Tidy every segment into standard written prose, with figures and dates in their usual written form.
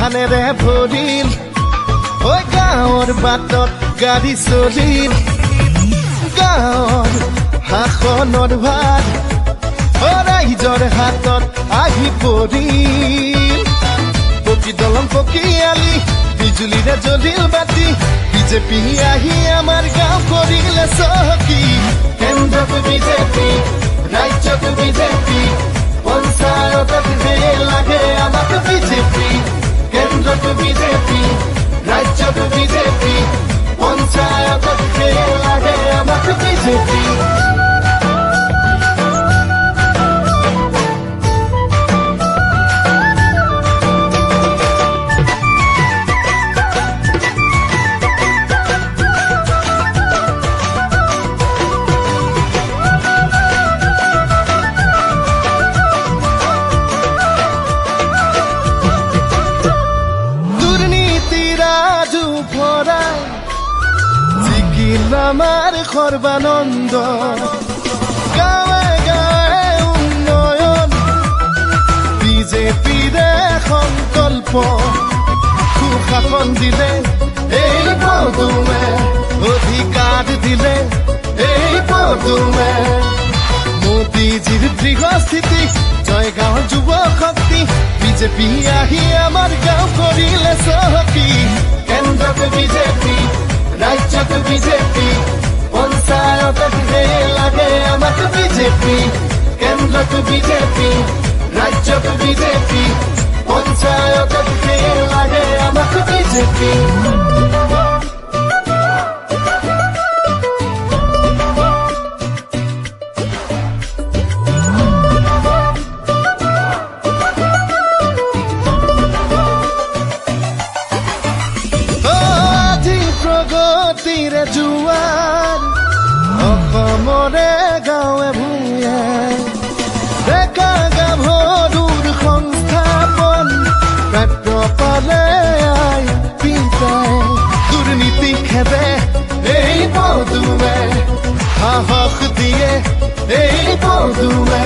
ধানেৰে ভৰিল ঐ গাঁৱৰ বাটত গাড়ী চলিল গাঁৱৰ শাসনৰ ভাৰ ৰাইজৰ হাতত আহি পৰিল পকী দলং পকী আলি বিজুলীৰে জ্বলিল বাতি বিজেপি আহি আমাৰ গাঁও কৰিলে চহকী কেন্দ্ৰত বিজেপি ৰাজ্যত বিজেপি পঞ্চায়তত লাগে আমাক বিজেপি কেন্দ্ৰত বিজেপি ৰাজ্যত বিজেপি পঞ্চায়তত লাগে আমাক বিজেপি আমাৰ সৰ্বানন্দ গাঁৱে গাঁৱে উন্নয়ন বিজেপিৰে সংকল্প সুশাসন দিলে এই পদুমে অধিকাৰ দিলে এই পদুমে মোদীজীৰ দৃঢ়স্থিতি জয়গাঁৱৰ যুৱ শক্তি বিজেপি আহি আমাৰ গাঁও কৰিলে চহকী কেন্দ্ৰত বিজেপি ৰাজ্যত বিজেপি পঞ্চায়তত লাগে আমাক বিজেপি কেন্দ্ৰত বিজেপি ৰাজ্যত বিজেপি পঞ্চায়তত লাগে আমাক বিজেপি প্ৰগতিৰে জোৱাৰ অসমৰে গাঁৱে ভূঞে ডেকা গাভৰুৰ সংস্থাপন প্ৰাপ্য পালে আই পিতাই দুৰ্নীতি খেদে এই পদুমে সাহস দিয়ে এই পদুমে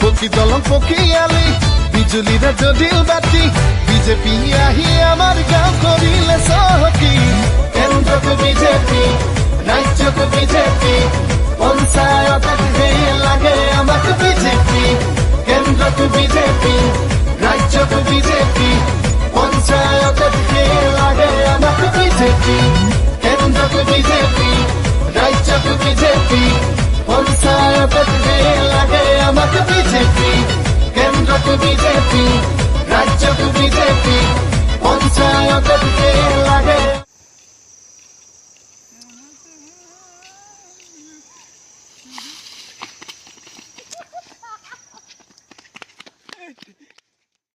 পকী দলং পকী আলি বিজুলীৰে জ্বলিল বাতি বিজেপি আহি আমাৰ গাঁও কৰিলে চহকী কেন্দ্ৰত বিজেপি ৰাজ্যত বিজেপি পঞ্চায়তত লাগে আমাক বিজেপি কেন্দ্ৰত বিজেপি ৰাজ্যত বিজেপি পঞ্চায়তত লাগে আমাক বিজেপি কেন্দ্ৰত বিজেপি ৰাজ্যত বিজেপি পঞ্চায়তত লাগে আমাক বিজেপি কেন্দ্ৰত বিজেপি ৰাজ্যত বিজেপি পঞ্চায়তত